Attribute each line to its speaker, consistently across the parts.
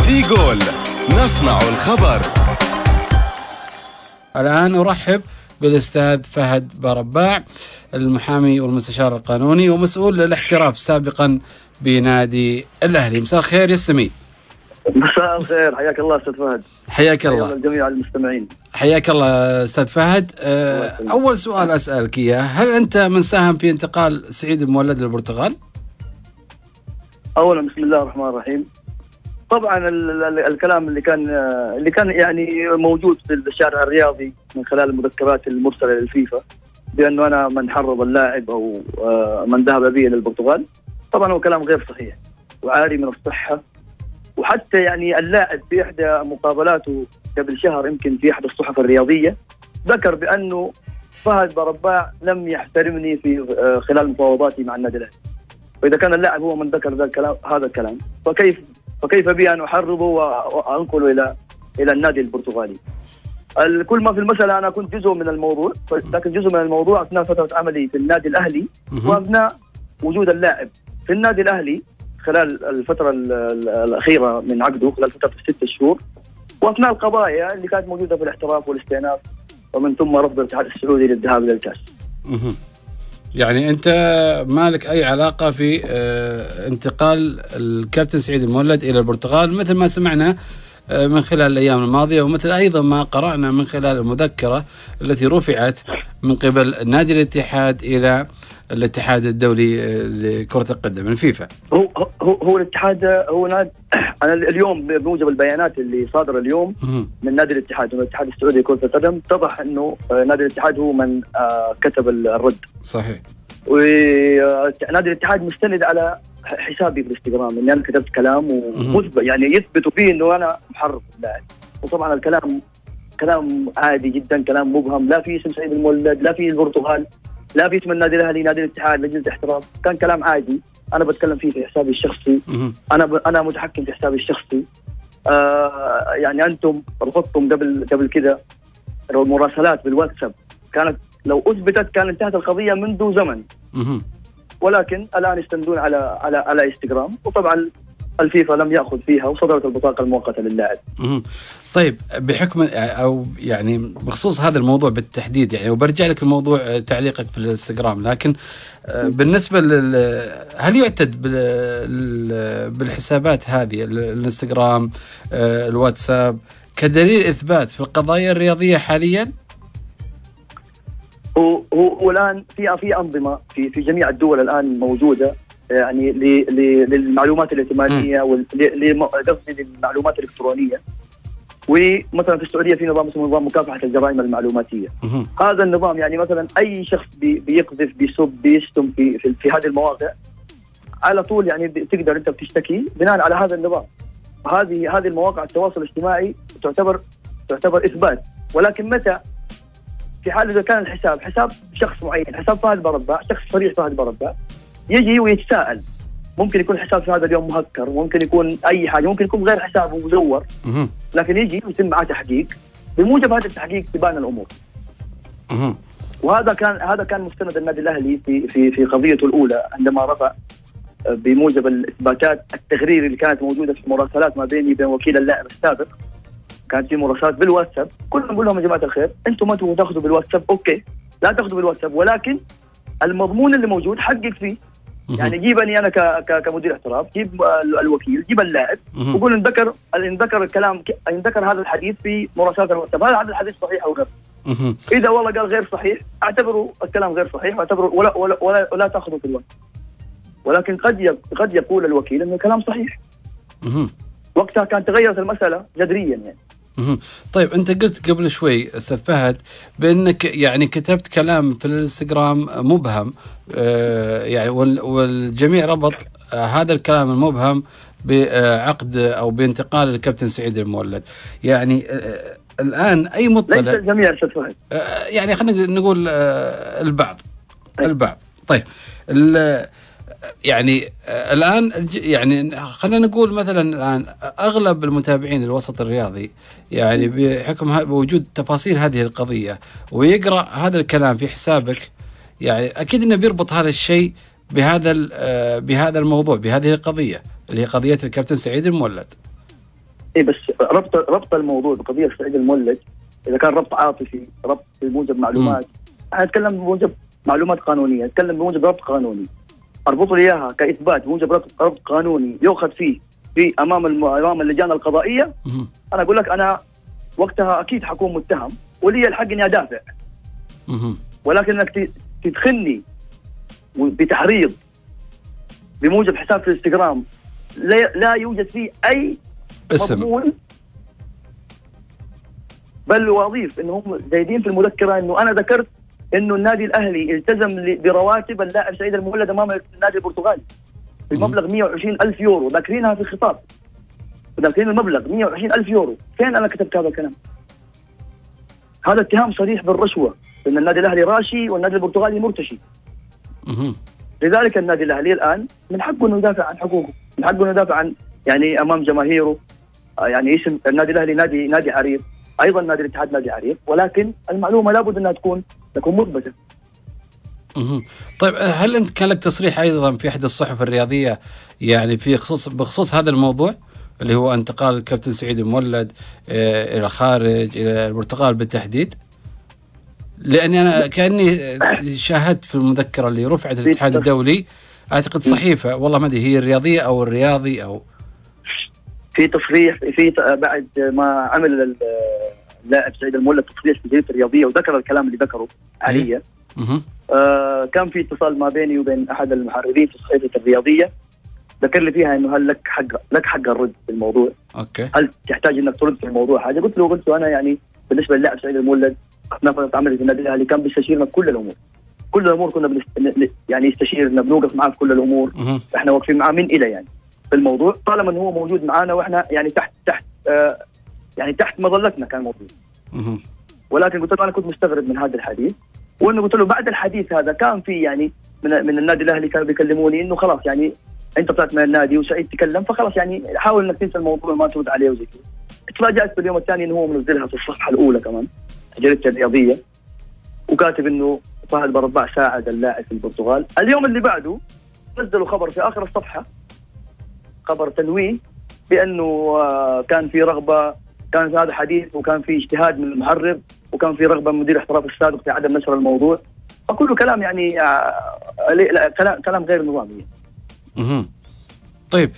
Speaker 1: في جول نصنع الخبر.
Speaker 2: الآن أرحب بالأستاذ فهد برباع، المحامي والمستشار القانوني ومسؤول الاحتراف سابقا بنادي الأهلي. مساء الخير يا سمي.
Speaker 3: مساء الخير، حياك الله استاذ فهد.
Speaker 2: حياك الله
Speaker 3: الجميع المستمعين.
Speaker 2: حياك الله استاذ فهد. اول سؤال اسالك اياه، هل انت من ساهم في انتقال سعيد المولد للبرتغال؟
Speaker 3: اولا بسم الله الرحمن الرحيم. طبعا الكلام اللي كان يعني موجود في الشارع الرياضي من خلال المذكرات المرسله للفيفا بانه انا من حرض اللاعب او من ذهب به للبرتغال، طبعا هو كلام غير صحيح وعاري من الصحه. وحتى يعني اللاعب في احدى مقابلاته قبل شهر يمكن في احدى الصحف الرياضيه ذكر بانه فهد برباع لم يحترمني في خلال مفاوضاتي مع النادي الاهلي. واذا كان اللاعب هو من ذكر هذا الكلام فكيف بي ان احرضه وانقله الى النادي البرتغالي؟ كل ما في المساله انا كنت جزء من الموضوع، لكن جزء من الموضوع اثناء فتره عملي في النادي الاهلي واثناء وجود اللاعب في النادي الاهلي خلال الفترة الأخيرة من عقده، خلال فترة 6 شهور، وأثناء القضايا اللي كانت موجودة في الاحتراف والاستئناف ومن ثم رفض الاتحاد السعودي للذهاب إلى الكأس.
Speaker 2: يعني أنت ما لك أي علاقة في انتقال الكابتن سعيد المولد إلى البرتغال مثل ما سمعنا من خلال الأيام الماضية، ومثل أيضا ما قرأنا من خلال المذكرة التي رفعت من قبل نادي الاتحاد إلى الاتحاد الدولي لكرة القدم الفيفا.
Speaker 3: هو الاتحاد هو نادي. أنا اليوم بموجب البيانات اللي صادرة اليوم من نادي الاتحاد والاتحاد السعودي لكرة القدم اتضح إنه نادي الاتحاد هو من كتب الرد.
Speaker 2: صحيح.
Speaker 3: ونادي الاتحاد مستند على حسابي في الانستغرام اني انا كتبت كلام ومثبت يعني يثبتوا فيه انه انا محرض اللاعب، وطبعا الكلام كلام عادي جدا، كلام مبهم، لا في اسم سعيد المولد، لا في البرتغال، لا في اسم النادي الاهلي، نادي الاتحاد، لجنه احتراف، كان كلام عادي انا بتكلم فيه في حسابي الشخصي. انا متحكم في حسابي الشخصي. يعني انتم رفضتم قبل كده المراسلات بالواتساب، كانت لو اثبتت كان انتهت القضيه منذ زمن. ولكن الان يستندون على انستغرام، وطبعا الفيفا لم ياخذ فيها وصدرت البطاقه المؤقته للاعب.
Speaker 2: طيب بحكم او يعني بخصوص هذا الموضوع بالتحديد، يعني وبرجع لك الموضوع تعليقك في الانستغرام، لكن بالنسبه هل يعتد بالحسابات هذه الانستغرام الواتساب كدليل اثبات في القضايا الرياضيه حاليا؟
Speaker 3: هو الان في انظمه في جميع الدول الان موجوده يعني للمعلومات الائتمانيه قصدي للمعلومات الالكترونيه. ومثلا في السعوديه في نظام اسمه نظام مكافحه الجرائم المعلوماتيه. هذا النظام يعني مثلا اي شخص بيقذف بيسب بيشتم في هذه المواقع على طول يعني تقدر انت بتشتكي بناء على هذا النظام. هذه المواقع التواصل الاجتماعي تعتبر اثبات. ولكن متى في حال اذا كان الحساب حساب شخص معين، حساب فهد برباع، شخص صريح فهد برباع، يجي ويتساءل، ممكن يكون حساب في هذا اليوم مهكر، ممكن يكون اي حاجه، ممكن يكون غير حسابه مزور، لكن يجي ويتم معه تحقيق، بموجب هذا التحقيق تبان الامور. وهذا كان مستند النادي الاهلي في قضيته الاولى عندما رفع بموجب الاثباتات التغرير اللي كانت موجوده في المراسلات ما بيني وبين وكيل اللاعب السابق. كانت في مراسلات بالواتساب، كنا نقول لهم يا جماعه الخير انتم ما تبغوا تاخذوا بالواتساب، اوكي لا تاخذوا بالواتساب، ولكن المضمون اللي موجود حقق فيه. يعني جيبني انا كمدير احتراف، جيب الوكيل، جيب اللاعب، وقول ان ذكر الكلام، ان ذكر هذا الحديث في مراسلات الواتساب، هذا الحديث صحيح او غير. اذا والله قال غير صحيح اعتبروا الكلام غير صحيح واعتبروا ولا تاخذوا في الوقت. ولكن قد يقول الوكيل ان الكلام صحيح. وقتها كان تغيرت المساله جذريا يعني.
Speaker 2: طيب انت قلت قبل شوي استاذ فهد بانك يعني كتبت كلام في الانستغرام مبهم، يعني والجميع ربط هذا الكلام المبهم بعقد او بانتقال الكابتن سعيد المولد. يعني الان اي مطلع،
Speaker 3: ليس الجميع استاذ فهد،
Speaker 2: يعني خلينا نقول البعض. طيب يعني الآن يعني خلينا نقول مثلا الآن أغلب المتابعين الوسط الرياضي يعني بحكم وجود تفاصيل هذه القضية ويقرأ هذا الكلام في حسابك، يعني أكيد إنه بيربط هذا الشيء بهذا الموضوع، بهذه القضية اللي هي قضية الكابتن سعيد المولد.
Speaker 3: اي بس ربط الموضوع بقضيه سعيد المولد اذا كان ربط عاطفي، ربط بموجب معلومات، انا اتكلم بموجب معلومات قانونيه، اتكلم بموجب ربط قانوني، اربط لي اياها كاثبات بموجب ربط قانوني يؤخذ فيه في امام اللجان القضائيه. انا اقول لك انا وقتها اكيد حكون متهم ولي الحق اني ادافع. ولكن انك تدخلني بتحريض بموجب حساب في الانستغرام لا يوجد فيه اي مضمون، بل واضيف انهم زايدين في المذكره انه انا ذكرت انه النادي الاهلي التزم برواتب اللاعب سعيد المولد امام النادي البرتغالي بمبلغ 120,000 يورو، ذاكرينها في الخطاب، ذاكرين المبلغ 120,000 يورو. فين انا كتبت هذا الكلام؟ هذا اتهام صريح بالرشوه، ان النادي الاهلي راشي والنادي البرتغالي مرتشي. لذلك النادي الاهلي الان من حقه انه يدافع عن حقوقه، من حقه انه يدافع عن يعني امام جماهيره. يعني اسم النادي الاهلي نادي عريق، ايضا نادي الاتحاد نادي عريق، ولكن المعلومه لابد انها تكون مثبته.
Speaker 2: طيب هل انت كان لك تصريح ايضا في احد الصحف الرياضيه يعني بخصوص هذا الموضوع اللي هو انتقال الكابتن سعيد المولد الى الخارج الى البرتغال بالتحديد؟ لاني انا كاني شاهدت في المذكره اللي رفعت الاتحاد الدولي، اعتقد صحيفه والله ما ادري هي الرياضيه او الرياضي او
Speaker 3: في تصريح في بعد ما عمل اللاعب سعيد المولد تصريح في جريده الرياضيه وذكر الكلام اللي ذكره عليا. كان في اتصال ما بيني وبين احد المحررين في صحيفه الرياضيه، ذكر لي فيها انه هل لك حق الرد في الموضوع؟
Speaker 2: اوكي.
Speaker 3: هل تحتاج انك ترد في الموضوع حاجه؟ قلت له انا يعني بالنسبه للاعب سعيد المولد اثناء فتره عملي في النادي الاهلي كان بيستشيرنا بكل الامور. كل الامور كنا يعني يستشيرنا، بنوقف معاه في كل الامور. احنا واقفين معاه من الى يعني في الموضوع، طالما انه هو موجود معانا واحنا يعني تحت مظلتنا كان موجود. ولكن قلت له انا كنت مستغرب من هذا الحديث، وانه قلت له بعد الحديث هذا كان في يعني من النادي الاهلي كانوا بيكلموني انه خلاص يعني انت طلعت من النادي وسعيد تكلم فخلاص يعني حاول انك تنسى الموضوع وما ترد عليه وزي كذا. تفاجأت في اليوم الثاني انه هو منزلها في الصفحه الاولى كمان جريدة الرياضيه، وكاتب انه فهد برباع ساعد اللاعب في البرتغال. اليوم اللي بعده نزلوا خبر في اخر الصفحه، خبر تنويه بانه كان في رغبه، كان في هذا حديث وكان في اجتهاد من المحرر وكان في رغبه من مدير الاحتراف السابق في عدم نشر الموضوع، فكله كلام يعني كلام غير نظامي.
Speaker 2: طيب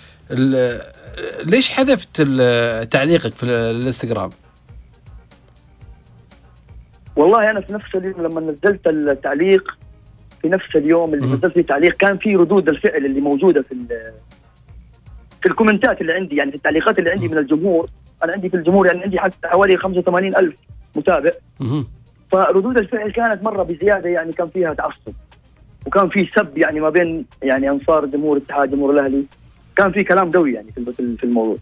Speaker 2: ليش حذفت تعليقك في الانستغرام؟
Speaker 3: والله انا في نفس اليوم لما نزلت التعليق، في نفس اليوم اللي نزلت فيه تعليق كان في ردود الفعل اللي موجوده في الكومنتات اللي عندي، يعني في التعليقات اللي عندي من الجمهور. انا عندي في الجمهور يعني عندي حوالي 85,000 متابع. فردود الفعل كانت مره بزياده، يعني كان فيها تعصب وكان في سب يعني ما بين يعني انصار جمهور الاتحاد جمهور الاهلي، كان في كلام قوي يعني في الموضوع.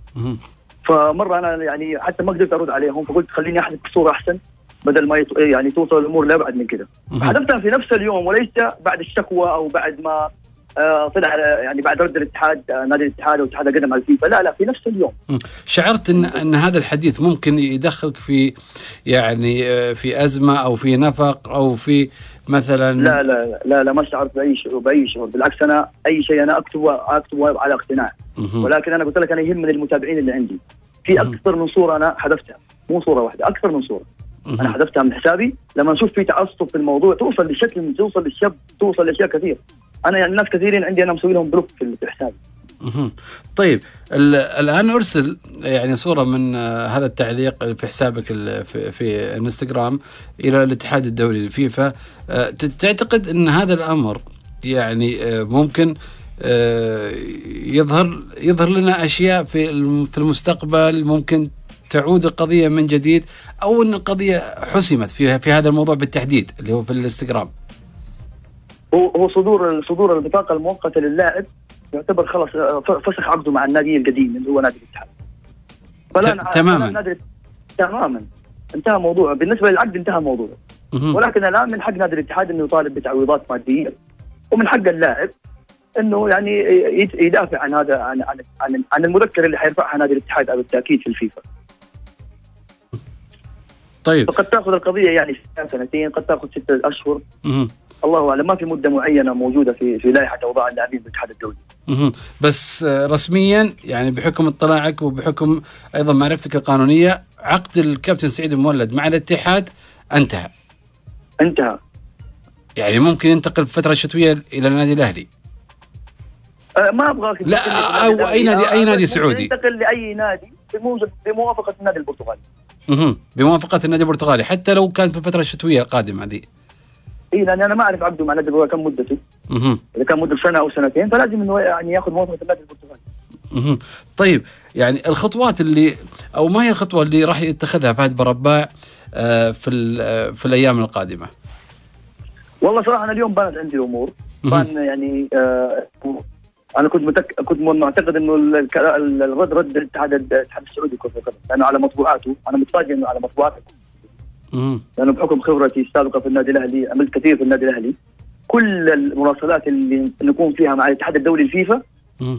Speaker 3: فمره انا يعني حتى ما قدرت ارد عليهم، فقلت خليني احذف الصوره احسن بدل ما يعني توصل الامور لابعد من كده. حذفتها في نفس اليوم وليس بعد الشكوى او بعد ما طلع يعني بعد رد الاتحاد نادي الاتحاد والاتحاد قدم على الفيفا، لا في نفس اليوم.
Speaker 2: شعرت ان هذا الحديث ممكن يدخلك في يعني في ازمه او في نفق او في مثلا؟
Speaker 3: لا لا لا لا ما شعرت باي شعور، بالعكس انا اي شيء انا اكتبه على اقتناع. ولكن انا قلت لك انا يهمني المتابعين اللي عندي. في اكثر من صوره انا حذفتها، مو صوره واحده، اكثر من صوره انا حذفتها من حسابي لما اشوف في تعصب في الموضوع، توصل للشتم، توصل للشب، توصل لاشياء كثير. انا يعني ناس كثيرين عندي انا مسوي لهم بلوك في حسابي.
Speaker 2: طيب الان ارسل يعني صوره من هذا التعليق في حسابك في الانستغرام الى الاتحاد الدولي الفيفا. تعتقد ان هذا الامر يعني ممكن يظهر لنا اشياء في المستقبل، ممكن تعود القضيه من جديد، او ان القضيه حسمت في هذا الموضوع بالتحديد اللي هو في الانستغرام؟
Speaker 3: هو صدور البطاقه المؤقته للاعب يعتبر خلاص فسخ عقده مع النادي القديم اللي هو نادي الاتحاد. تماما انتهى الموضوع بالنسبه للعقد، انتهى الموضوع. ولكن الان من حق نادي الاتحاد انه يطالب بتعويضات ماديه، ومن حق اللاعب انه يعني يدافع عن هذا عن المذكره اللي حيرفعها نادي الاتحاد بالتاكيد في الفيفا.
Speaker 2: طيب
Speaker 3: فقد تاخذ القضيه يعني سنتين، قد تاخذ 6 أشهر. الله اعلم، ما في مده معينه موجوده في لائحه اوضاع اللاعبين بالاتحاد الدولي.
Speaker 2: بس رسميا يعني بحكم اطلاعك وبحكم ايضا معرفتك القانونيه، عقد الكابتن سعيد المولد مع الاتحاد انتهى. يعني ممكن ينتقل في فتره شتويه الى النادي الاهلي.
Speaker 3: ما ابغاك
Speaker 2: لا، او اي نادي سعودي
Speaker 3: ينتقل لاي نادي بموافقه النادي البرتغالي.
Speaker 2: بموافقه النادي البرتغالي حتى لو كانت في الفتره الشتويه القادمه هذه.
Speaker 3: اي، لان انا ما اعرف عقده مع النادي البرتغالي كم مدته. اذا كان مدته سنه او سنتين فلازم انه يعني ياخذ موافقه النادي البرتغالي.
Speaker 2: طيب، يعني الخطوات اللي او ما هي الخطوه اللي راح يتخذها فهد برباع في الايام القادمه؟
Speaker 3: والله صراحه انا اليوم بانت عندي الامور، يعني انا كنت معتقد انه رد الاتحاد السعودي كره القدم، لانه على مطبوعاته، انا متفاجئ انه على مطبوعاته. لانه بحكم خبرتي السابقه في النادي الاهلي، عملت كثير في النادي الاهلي، كل المراسلات اللي نكون فيها مع الاتحاد الدولي الفيفا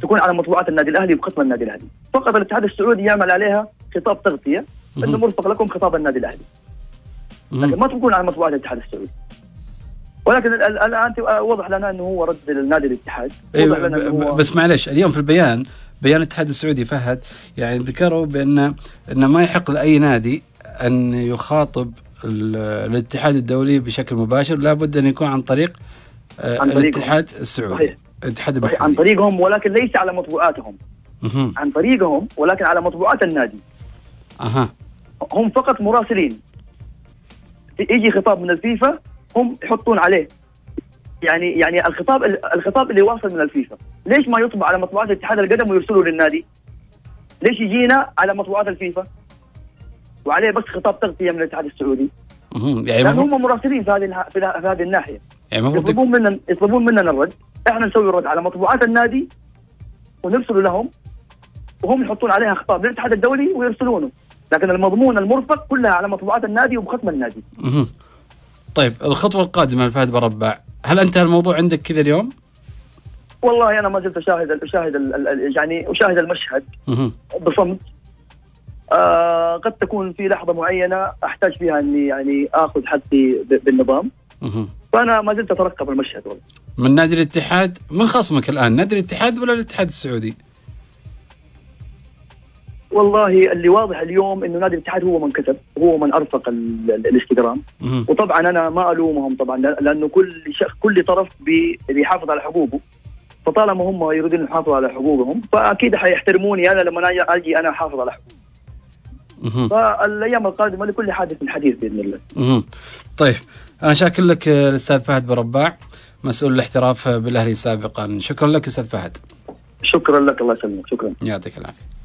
Speaker 3: تكون على مطبوعات النادي الاهلي وبختم النادي الاهلي، فقط الاتحاد السعودي يعمل عليها خطاب تغطيه انه مرفق لكم خطاب النادي الاهلي، لكن ما تكون على مطبوعات الاتحاد السعودي. ولكن الان وضح لنا انه هو رد للنادي الاتحاد.
Speaker 2: بس معلش، اليوم في بيان الاتحاد السعودي فهد يعني ذكروا بان ما يحق لاي نادي ان يخاطب الاتحاد الدولي بشكل مباشر، لابد ان يكون عن طريق الاتحاد السعودي. الاتحاد المحلي
Speaker 3: عن طريقهم، ولكن ليس على مطبوعاتهم. عن طريقهم ولكن على مطبوعات النادي. هم فقط مراسلين. يجي خطاب من الفيفا هم يحطون عليه، يعني الخطاب اللي واصل من الفيفا، ليش ما يطبع على مطبوعات اتحاد القدم ويرسلوا للنادي؟ ليش يجينا على مطبوعات الفيفا وعليه بس خطاب تغطيه من الاتحاد السعودي؟
Speaker 2: يعني
Speaker 3: لأن هم مراسلين في هذه الناحيه، يعني يطلبون مننا الرد، احنا نسوي الرد على مطبوعات النادي ونرسله لهم، وهم يحطون عليها خطاب للاتحاد الدولي ويرسلونه، لكن المضمون المرفق كلها على مطبوعات النادي وبختم النادي.
Speaker 2: طيب، الخطوه القادمه لفهد برباع، هل انتهى الموضوع عندك كذا اليوم؟
Speaker 3: والله انا ما زلت اشاهد المشهد بصمت. قد تكون في لحظه معينه احتاج فيها اني يعني اخذ حقي بالنظام، فانا ما زلت اترقب المشهد. والله
Speaker 2: من نادي الاتحاد، من خصمك الان نادي الاتحاد ولا الاتحاد السعودي؟
Speaker 3: والله اللي واضح اليوم انه نادي الاتحاد هو من كتب، هو من ارفق الانستغرام، وطبعا انا ما الومهم طبعا، لانه كل طرف بيحافظ على حقوقه، فطالما هم يريدون يحافظوا على حقوقهم فاكيد حيحترموني انا لما اجي انا احافظ على حقوقي. فالايام القادمه لكل حادث حديث باذن الله.
Speaker 2: طيب، انا شاكر لك الاستاذ فهد برباع، مسؤول الاحتراف بالاهلي سابقا. شكرا لك استاذ فهد.
Speaker 3: شكرا لك، الله يسلمك. شكرا،
Speaker 2: يعطيك العافيه.